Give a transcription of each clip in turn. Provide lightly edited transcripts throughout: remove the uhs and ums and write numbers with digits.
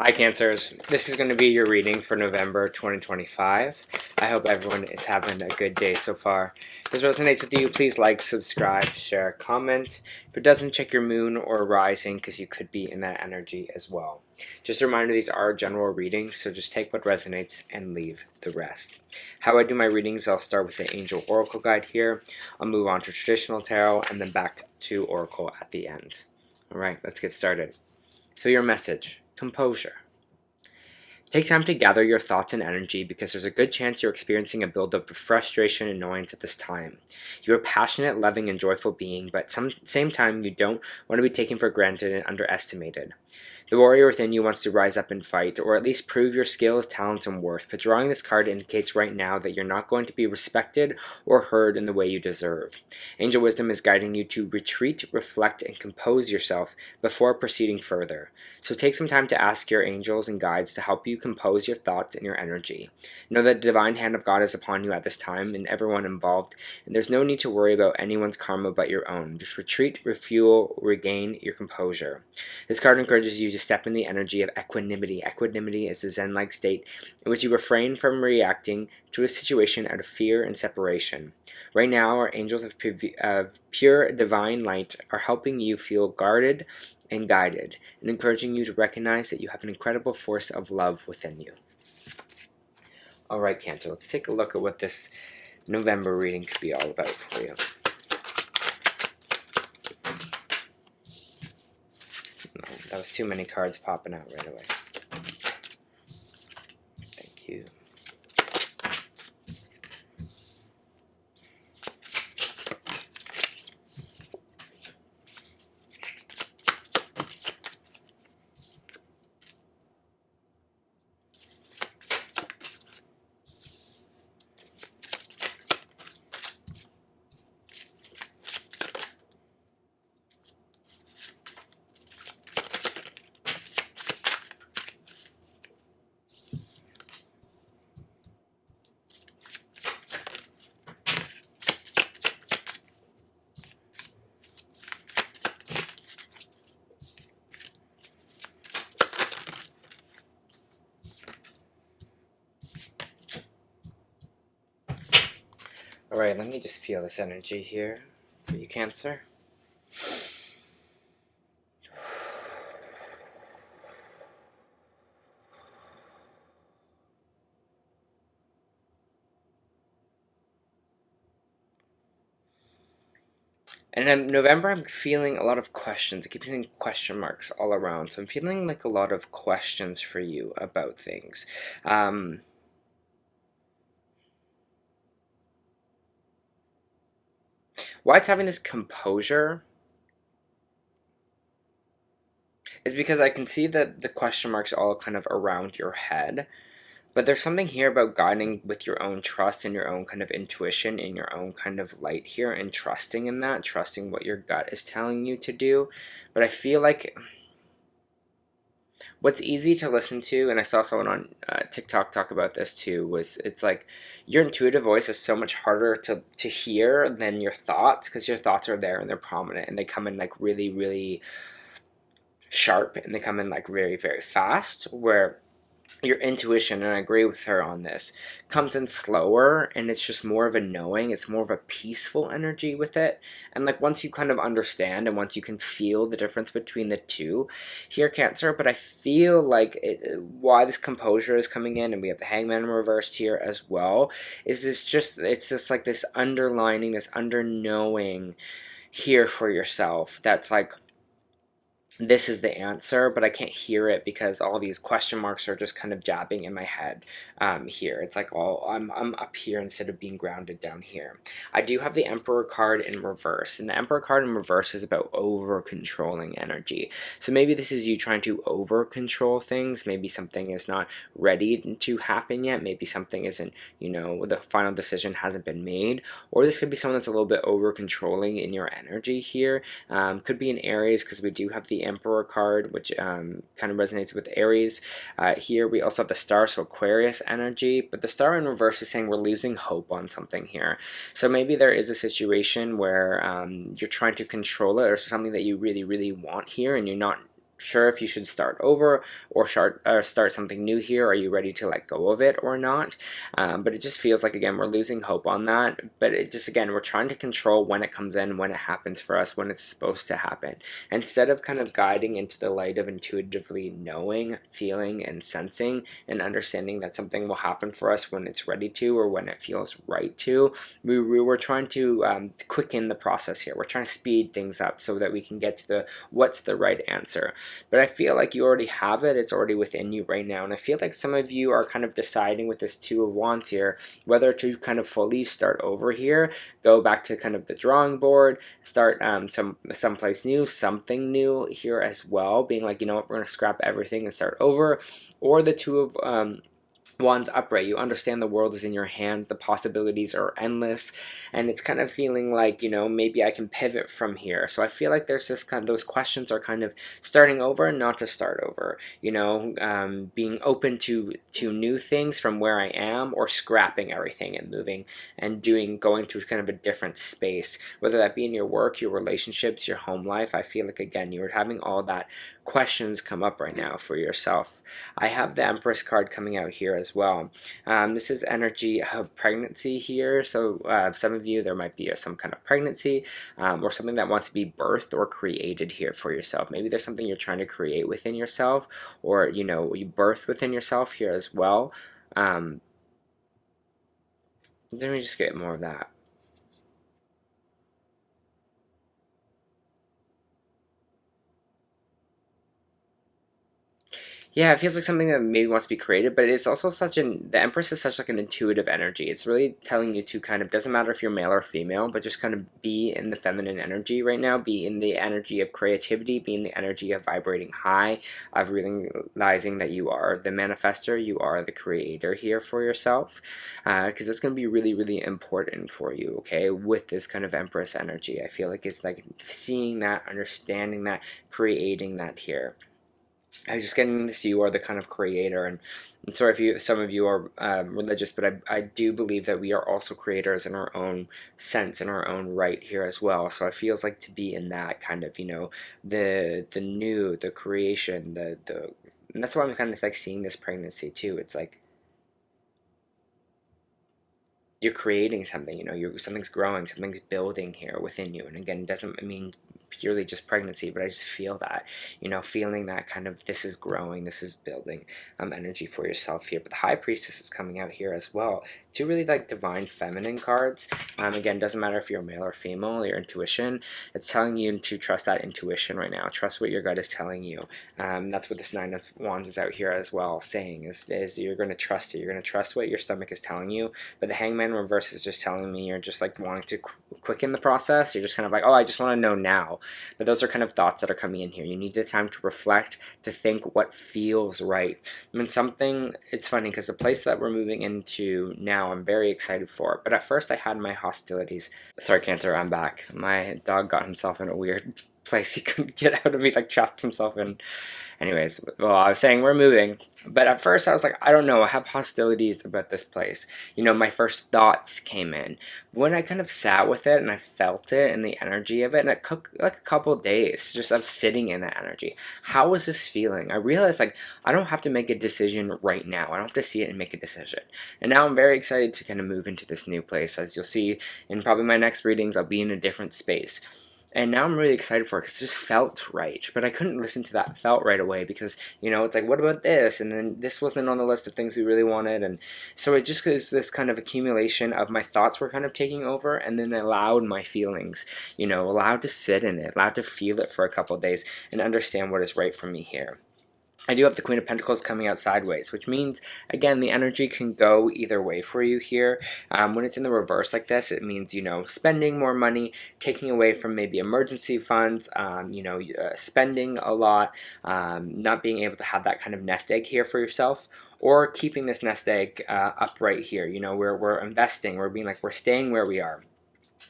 Hi Cancers, this is going to be your reading for November 2025. I hope everyone is having a good day so far. If this resonates with you, please like, subscribe, share, comment. If it doesn't, check your moon or rising because you could be in that energy as well. Just a reminder, these are general readings, so just take what resonates and leave the rest. How I do my readings, I'll start with the Angel Oracle Guide here. I'll move on to Traditional Tarot and then back to Oracle at the end. Alright, let's get started. So your message. Composure. Take time to gather your thoughts and energy because there's a good chance you're experiencing a buildup of frustration and annoyance at this time. You're a passionate, loving, and joyful being, but at the same time you don't want to be taken for granted and underestimated. The warrior within you wants to rise up and fight, or at least prove your skills, talents, and worth, but drawing this card indicates right now that you're not going to be respected or heard in the way you deserve. Angel Wisdom is guiding you to retreat, reflect, and compose yourself before proceeding further. So take some time to ask your angels and guides to help you compose your thoughts and your energy. Know that the divine hand of God is upon you at this time and everyone involved, and there's no need to worry about anyone's karma but your own. Just retreat, refuel, regain your composure. This card encourages you to step in the energy of equanimity. Equanimity is a zen-like state in which you refrain from reacting to a situation out of fear and separation. Right now, our angels of pure divine light are helping you feel guarded and guided, and encouraging you to recognize that you have an incredible force of love within you. Alright, Cancer, let's take a look at what this November reading could be all about for you. That was too many cards popping out right away. Thank you. Alright, let me just feel this energy here for you, Cancer. And in November, I'm feeling a lot of questions. I keep seeing question marks all around. So I'm feeling like a lot of questions for you about things. Why it's having this composure is because I can see that the question marks all kind of around your head. But there's something here about guiding with your own trust and your own kind of intuition and your own kind of light here and trusting in that, trusting what your gut is telling you to do. But I feel like what's easy to listen to, and I saw someone on TikTok talk about this too, was it's like your intuitive voice is so much harder to hear than your thoughts, because your thoughts are there and they're prominent and they come in like really, really sharp and they come in like very, very fast, where your intuition, and I agree with her on this, comes in slower and it's just more of a knowing. It's more of a peaceful energy with it. And like once you kind of understand and once you can feel the difference between the two here, Cancer, but I feel like why this composure is coming in, and we have the Hangman reversed here as well, is it's just like this underlining, this underknowing here for yourself that's like, this is the answer, but I can't hear it because all these question marks are just kind of jabbing in my head here. It's like I'm up here instead of being grounded down here. I do have the Emperor card in reverse, and the Emperor card in reverse is about over-controlling energy. So maybe this is you trying to over-control things. Maybe something is not ready to happen yet. Maybe something isn't, the final decision hasn't been made. Or this could be someone that's a little bit over-controlling in your energy here. Could be in Aries, because we do have the Emperor card, which kind of resonates with Aries. Here we also have the Star, so Aquarius energy, but the Star in reverse is saying we're losing hope on something here. So maybe there is a situation where you're trying to control it, or something that you really, really want here, and you're not sure if you should start over or start something new here. Are you ready to let go of it or not? But it just feels like, again, we're losing hope on that. But it just, again, we're trying to control when it comes in, when it happens for us, when it's supposed to happen. Instead of kind of guiding into the light of intuitively knowing, feeling, and sensing and understanding that something will happen for us when it's ready to or when it feels right to, we're trying to quicken the process here. We're trying to speed things up so that we can get to what's the right answer. But I feel like you already have it. It's already within you right now. And I feel like some of you are kind of deciding with this Two of Wands here whether to kind of fully start over here, go back to kind of the drawing board, start someplace new, something new here as well, being like, you know what, we're going to scrap everything and start over. Or the Two of Wands upright. You understand the world is in your hands, the possibilities are endless, and it's kind of feeling like, you know, maybe I can pivot from here. So I feel like there's this kind of, those questions are kind of starting over and not to start over, you know, being open to new things from where I am, or scrapping everything and moving and going to kind of a different space, whether that be in your work, your relationships, your home life. I feel like, again, you're having all that questions come up right now for yourself. I have the Empress card coming out here as well. This is energy of pregnancy here. So some of you, there might be some kind of pregnancy or something that wants to be birthed or created here for yourself. Maybe there's something you're trying to create within yourself, or, you know, you birth within yourself here as well. Let me just get more of that. Yeah, it feels like something that maybe wants to be created, but it's also the Empress is such like an intuitive energy. It's really telling you to kind of, doesn't matter if you're male or female, but just kind of be in the feminine energy right now, be in the energy of creativity, be in the energy of vibrating high, of realizing that you are the manifester, you are the creator here for yourself, because it's going to be really, really important for you, okay, with this kind of Empress energy. I feel like it's like seeing that, understanding that, creating that here. I was just getting this, you are the kind of creator, and I'm sorry if some of you are religious, but I do believe that we are also creators in our own sense, in our own right here as well. So it feels like to be in that kind of, you know, the new, the creation, and that's why I'm kind of like seeing this pregnancy too. It's like you're creating something, you know, something's growing, something's building here within you. And again, it doesn't mean purely just pregnancy, but I just feel that, you know, feeling that kind of, this is growing, this is building energy for yourself here. But the High Priestess is coming out here as well. Two really like divine feminine cards. Again, doesn't matter if you're male or female, your intuition, it's telling you to trust that intuition right now. Trust what your gut is telling you. That's what this Nine of Wands is out here as well saying, is you're going to trust it. You're going to trust what your stomach is telling you. But the Hangman reverse is just telling me you're just like wanting to quicken the process. You're just kind of like, oh, I just want to know now. But those are kind of thoughts that are coming in here. You need the time to reflect, to think what feels right. I mean, it's funny because the place that we're moving into now, I'm very excited for. But at first I had my hostilities. Sorry, Cancer, I'm back. My dog got himself in a weird place he couldn't get out of. He like trapped himself in. Anyways, well, I was saying we're moving, but at first I was like, I don't know, I have hostilities about this place. You know, my first thoughts came in. When I kind of sat with it and I felt it and the energy of it, and it took like a couple days just of sitting in that energy. How was this feeling? I realized like I don't have to make a decision right now. I don't have to see it and make a decision. And now I'm very excited to kind of move into this new place. As you'll see in probably my next readings, I'll be in a different space. And now I'm really excited for it because it just felt right. But I couldn't listen to that felt right away because, you know, it's like, what about this? And then this wasn't on the list of things we really wanted. And so it just was this kind of accumulation of my thoughts were kind of taking over, and then allowed my feelings, you know, allowed to sit in it, allowed to feel it for a couple of days and understand what is right for me here. I do have the Queen of Pentacles coming out sideways, which means, again, the energy can go either way for you here. When it's in the reverse like this, it means, you know, spending more money, taking away from maybe emergency funds, you know, spending a lot, not being able to have that kind of nest egg here for yourself, or keeping this nest egg upright here. You know, we're investing, we're being like, we're staying where we are.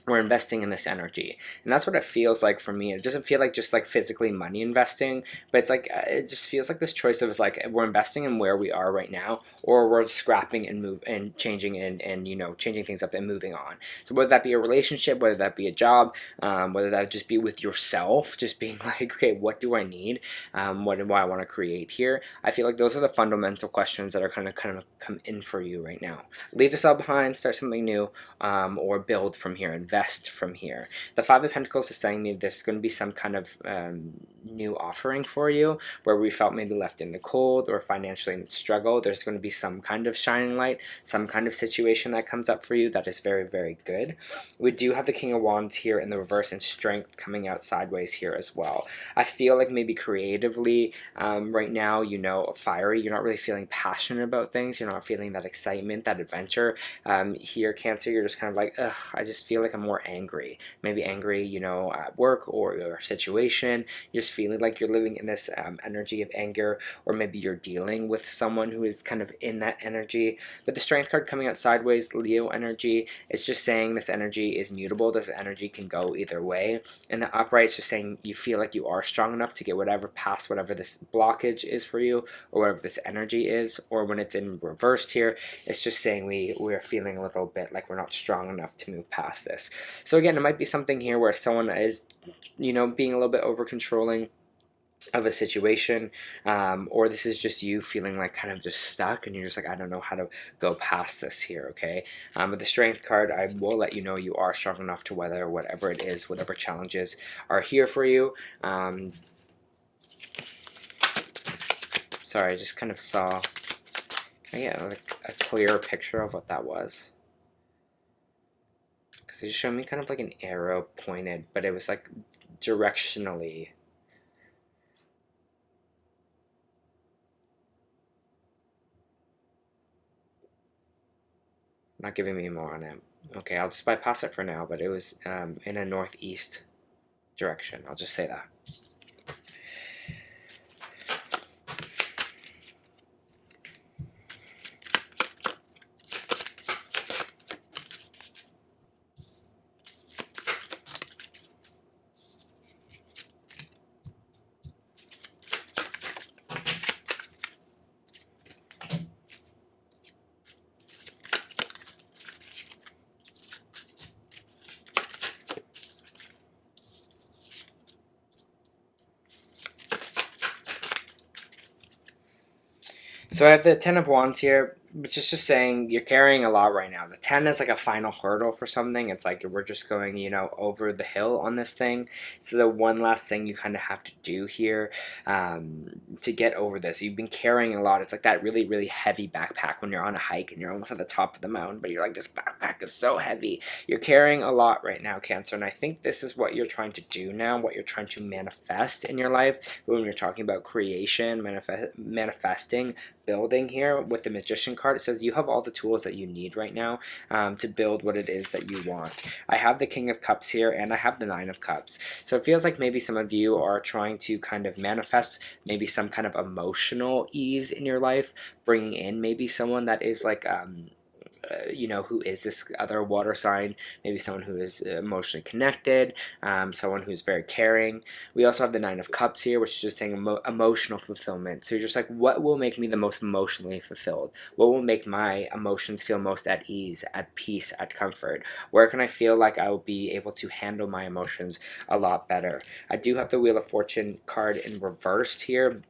we're investing in this energy, and that's what it feels like for me. It doesn't feel like just like physically money investing, but it's like it just feels like this choice of, is like, we're investing in where we are right now, or we're scrapping and move and changing and you know, changing things up and moving on. So whether that be a relationship, whether that be a job, whether that just be with yourself, just being like, okay, what do I need, what do I want to create here? I feel like those are the fundamental questions that are kind of come in for you right now. Leave this all behind, start something new, or build from here, invest from here. The Five of Pentacles is saying me there's going to be some kind of new offering for you, where we felt maybe left in the cold or financially struggled. There's going to be some kind of shining light, some kind of situation that comes up for you that is very, very good. We do have the King of Wands here in the reverse, and Strength coming out sideways here as well. I feel like maybe creatively right now, you know, fiery, you're not really feeling passionate about things, you're not feeling that excitement, that adventure. Here, Cancer, you're just kind of like, ugh, I just feel like I'm more angry. Maybe angry, you know, at work or your situation. You're just feeling like you're living in this energy of anger, or maybe you're dealing with someone who is kind of in that energy. But the Strength card coming out sideways, Leo energy, it's just saying this energy is mutable. This energy can go either way. And the upright is just saying you feel like you are strong enough to get whatever past whatever this blockage is for you, or whatever this energy is. Or when it's in reversed here, it's just saying we're feeling a little bit like we're not strong enough to move past this. So again, it might be something here where someone is, you know, being a little bit over controlling of a situation, or this is just you feeling like kind of just stuck, and you're just like, I don't know how to go past this here, okay? With the Strength card, I will let you know you are strong enough to weather whatever it is, whatever challenges are here for you. Sorry, I just kind of saw, can I get like a clearer picture of what that was? Because it just showed me kind of like an arrow pointed, but it was like directionally. Not giving me more on it. Okay, I'll just bypass it for now, but it was in a northeast direction. I'll just say that. So I have the Ten of Wands here, which is just saying you're carrying a lot right now. The 10 is like a final hurdle for something. It's like we're just going, you know, over the hill on this thing. It's the one last thing you kind of have to do here to get over this. You've been carrying a lot. It's like that really, really heavy backpack when you're on a hike and you're almost at the top of the mountain, but you're like, this backpack is so heavy. You're carrying a lot right now, Cancer, and I think this is what you're trying to do now, what you're trying to manifest in your life. When you're talking about creation, manifesting, building here with the Magician card, it says you have all the tools that you need right now to build what it is that you want. I have the King of Cups here, and I have the Nine of Cups. So it feels like maybe some of you are trying to kind of manifest maybe some kind of emotional ease in your life, bringing in maybe someone that is like you know, who is this other water sign, maybe someone who is emotionally connected, someone who's very caring. We also have the Nine of Cups here, which is just saying emotional fulfillment. So you're just like, what will make me the most emotionally fulfilled? What will make my emotions feel most at ease, at peace, at comfort? Where can I feel like I will be able to handle my emotions a lot better? I do have the Wheel of Fortune card in reversed here,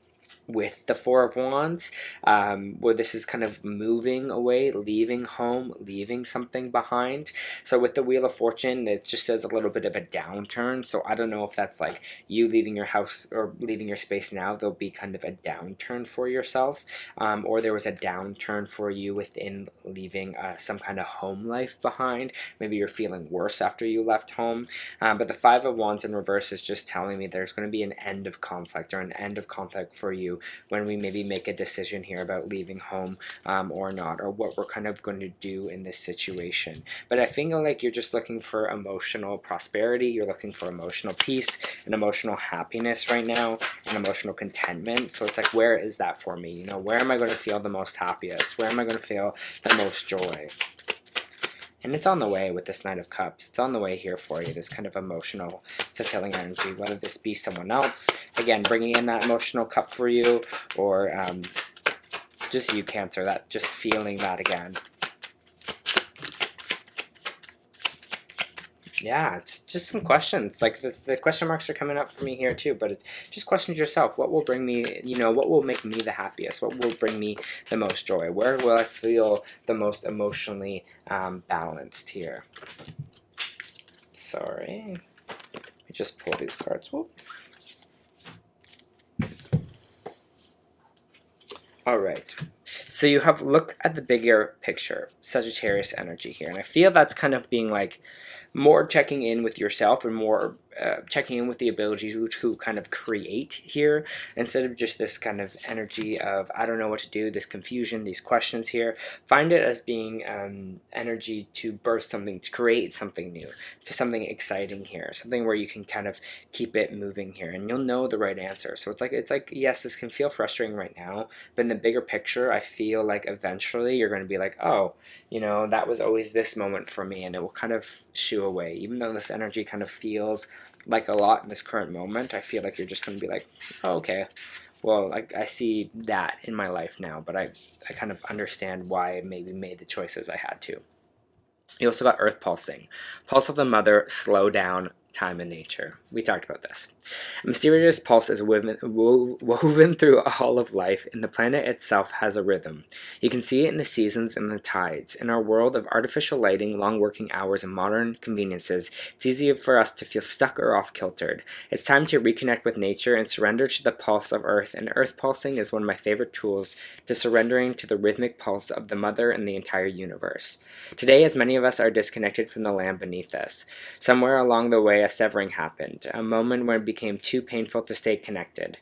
with the Four of Wands, where this is kind of moving away, leaving home, leaving something behind. So with the Wheel of Fortune, it just says a little bit of a downturn. So I don't know if that's like you leaving your house or leaving your space now, there'll be kind of a downturn for yourself, or there was a downturn for you within leaving some kind of home life behind. Maybe you're feeling worse after you left home. But the Five of Wands in reverse is just telling me there's going to be an end of conflict, or an end of conflict for you when we maybe make a decision here about leaving home or not, or what we're kind of going to do in this situation. But I feel like you're just looking for emotional prosperity, you're looking for emotional peace and emotional happiness right now, and emotional contentment. So it's like, where is that for me? You know, where am I going to feel the most happiest? Where am I going to feel the most joy? And it's on the way with this Knight of Cups. It's on the way here for you, this kind of emotional, fulfilling energy, whether this be someone else, again, bringing in that emotional cup for you, or just you, Cancer, that just feeling that again. Yeah, it's just some questions. Like the question marks are coming up for me here too, but it's just questions yourself. What will bring me, what will make me the happiest? What will bring me the most joy? Where will I feel the most emotionally balanced here? Sorry. Let me just pull these cards. Whoop. All right. So you have look at the bigger picture, Sagittarius energy here. And I feel that's kind of being like more checking in with yourself and more checking in with the ability to kind of create here, instead of just this kind of energy of I don't know what to do, this confusion, these questions here. Find it as being energy to birth something, to create something new, to something exciting here, something where you can kind of keep it moving here, and you'll know the right answer. So it's like yes, this can feel frustrating right now, but in the bigger picture, I feel like eventually you're going to be like, oh, that was always this moment for me, and it will kind of shoo away. Even though this energy kind of feels like a lot in this current moment, I feel like you're just going to be like, oh, okay, well, I see that in my life now, but I kind of understand why I maybe made the choices I had to. You also got Earth pulsing. Pulse of the mother, slow down, time and nature. We talked about this. A mysterious pulse is woven through all of life, and the planet itself has a rhythm. You can see it in the seasons and the tides. In our world of artificial lighting, long working hours, and modern conveniences, it's easy for us to feel stuck or off-kiltered. It's time to reconnect with nature and surrender to the pulse of Earth, and Earth pulsing is one of my favorite tools to surrendering to the rhythmic pulse of the mother and the entire universe. Today, as many of us are disconnected from the land beneath us, somewhere along the way a severing happened, a moment when it became too painful to stay connected.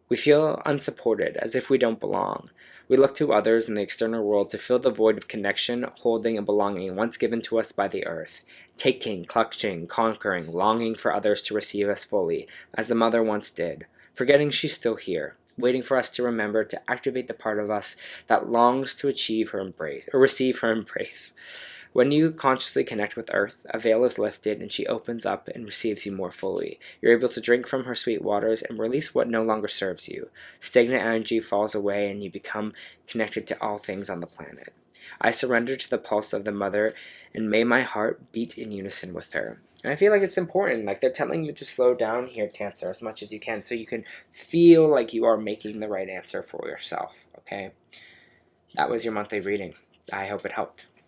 We feel unsupported, as if we don't belong. We look to others in the external world to fill the void of connection, holding, and belonging once given to us by the earth. Taking, clutching, conquering, longing for others to receive us fully, as the mother once did, forgetting she's still here, waiting for us to remember to activate the part of us that longs to achieve her embrace, or receive her embrace. When you consciously connect with Earth, a veil is lifted and she opens up and receives you more fully. You're able to drink from her sweet waters and release what no longer serves you. Stagnant energy falls away and you become connected to all things on the planet. I surrender to the pulse of the mother, and may my heart beat in unison with her. And I feel like it's important, like they're telling you to slow down here, Cancer, as much as you can, so you can feel like you are making the right answer for yourself, okay? That was your monthly reading. I hope it helped.